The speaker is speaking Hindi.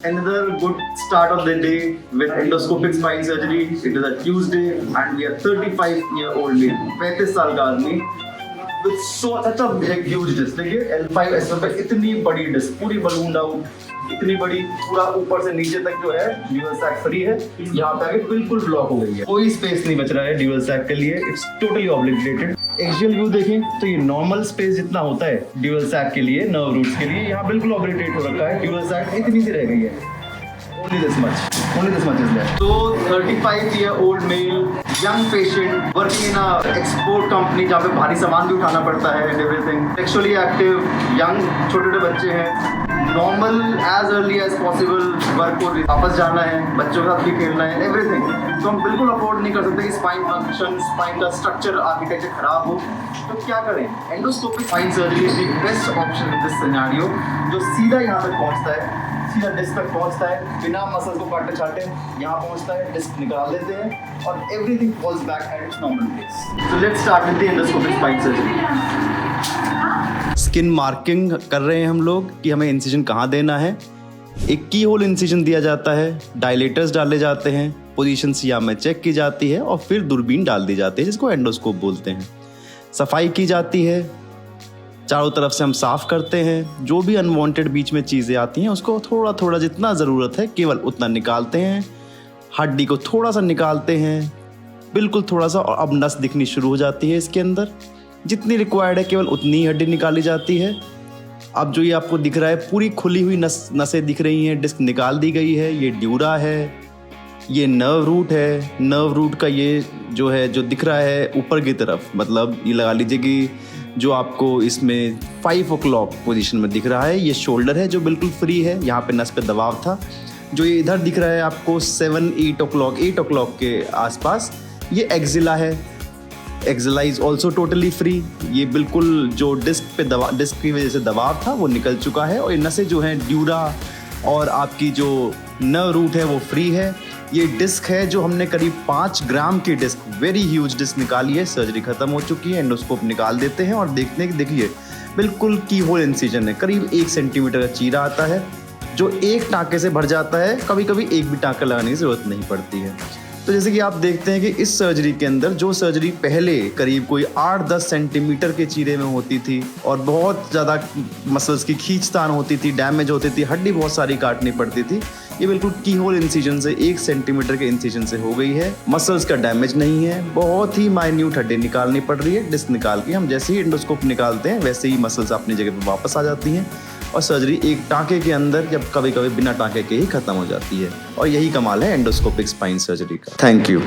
Another good start of the day with endoscopic spine surgery. It is a Tuesday and we are 35-year-old male, 35 साल का आदमी with such a big huge disc. देखिए L5 S1 पे इतनी बड़ी डिस्क, पूरी बलून आउट, इतनी बड़ी, पूरा ऊपर से नीचे तक जो है ड्यूअल सैक फ्री है। यहाँ पे आगे बिल्कुल ब्लॉक हो गई है, कोई स्पेस नहीं बच रहा है ड्यूअल सैक के लिए। It's totally obliterated. Axial view देखें तो ये नॉर्मल स्पेस जितना होता है ड्यूअल सैक के लिए, नर्व रूट्स के लिए, यहाँ बिल्कुल ऑब्लिटरेट हो रखा है। ड्यूअल सैक इतनी सी रह गई है। Only this much is left. So 35-year-old male, young patient working in a export company जहाँ पे भारी सामान भी उठाना पड़ता है and everything. Sexually active, young, छोटे बच्चे हैं. Normal as early as possible work को वापस जाना है, बच्चों के साथ भी खेलना है, everything. तो हम बिल्कुल अफोर्ड नहीं कर सकते कि स्पाइन फंक्शन, स्पाइन का स्ट्रक्चर, आर्किटेक्चर खराब हो। तो क्या करें? Endoscopic spine surgery is the best option in this scenario, जो सीधा यहाँ तक पहुँचता है, सीधा डिस्क तक पहुंचता है, बिना मसल्स को काटे छाटे यहाँ पहुंचता है, डिस्क निकाल देते हैं और everything falls back at its normal place. So let's start with the endoscopic spine surgery. Skin marking कर रहे हैं हम लोग कि हमें इंसिजन कहाँ देना है। एक की होल इंसिजन दिया जाता है, डायलेटर्स डाले जाते हैं, पोजीशन सिया में चेक की जाती है और फिर दूरबीन डाल दी जाती है, जिसको एंडोस्कोप बोलते हैं। सफाई की जाती है, चारों तरफ से हम साफ करते हैं, जो भी अनवांटेड बीच में चीज़ें आती हैं उसको थोड़ा थोड़ा जितना ज़रूरत है केवल उतना निकालते हैं। हड्डी को थोड़ा सा निकालते हैं, बिल्कुल थोड़ा सा, और अब नस दिखनी शुरू हो जाती है इसके अंदर। जितनी रिक्वायर्ड है केवल उतनी ही हड्डी निकाली जाती है। अब जो ये आपको दिख रहा है पूरी खुली हुई नसें दिख रही हैं, डिस्क निकाल दी गई है। ये ड्यूरा है, ये नर्व रूट है। नर्व रूट का ये जो है जो दिख रहा है ऊपर की तरफ, मतलब ये लगा लीजिए कि जो आपको इसमें 5 o'clock पोजीशन में दिख रहा है, ये शोल्डर है जो बिल्कुल फ्री है, यहाँ पे नस पे दबाव था। जो ये इधर दिख रहा है आपको 8 o'clock के आसपास, ये एक्जिला है। Axilla is also totally free. ये बिल्कुल जो डिस्क की वजह से दबाव था वो निकल चुका है और ये नसें जो हैं ड्यूरा और आपकी जो नर्व रूट है वो फ्री है। ये डिस्क है जो हमने करीब 5 ग्राम की डिस्क, वेरी ह्यूज डिस्क निकाली है। सर्जरी खत्म हो चुकी है, एंडोस्कोप निकाल देते हैं और देखिए बिल्कुल की होल इंसिजन है। करीब 1 सेंटीमीटर का चीरा आता है जो एक टाँके से भर जाता है। कभी कभी एक भी टाँका लगाने की ज़रूरत नहीं पड़ती है। तो जैसे कि आप देखते हैं कि इस सर्जरी के अंदर जो सर्जरी पहले करीब कोई 8-10 सेंटीमीटर के चीरे में होती थी और बहुत ज़्यादा मसल्स की खींचतान होती थी, डैमेज होती थी, हड्डी बहुत सारी काटनी पड़ती थी, ये बिल्कुल की होल इंसिजन से 1 सेंटीमीटर के इंसिजन से हो गई है। मसल्स का डैमेज नहीं है, बहुत ही माइन्यूट हड्डी निकालनी पड़ रही है। डिस्क निकाल के हम जैसे ही एंडोस्कोप निकालते हैं वैसे ही मसल्स अपनी जगह पर वापस आ जाती हैं और सर्जरी एक टाँके के अंदर, जब कभी कभी बिना टाँके के ही खत्म हो जाती है। और यही कमाल है एंडोस्कोपिक स्पाइन सर्जरी का। Thank you.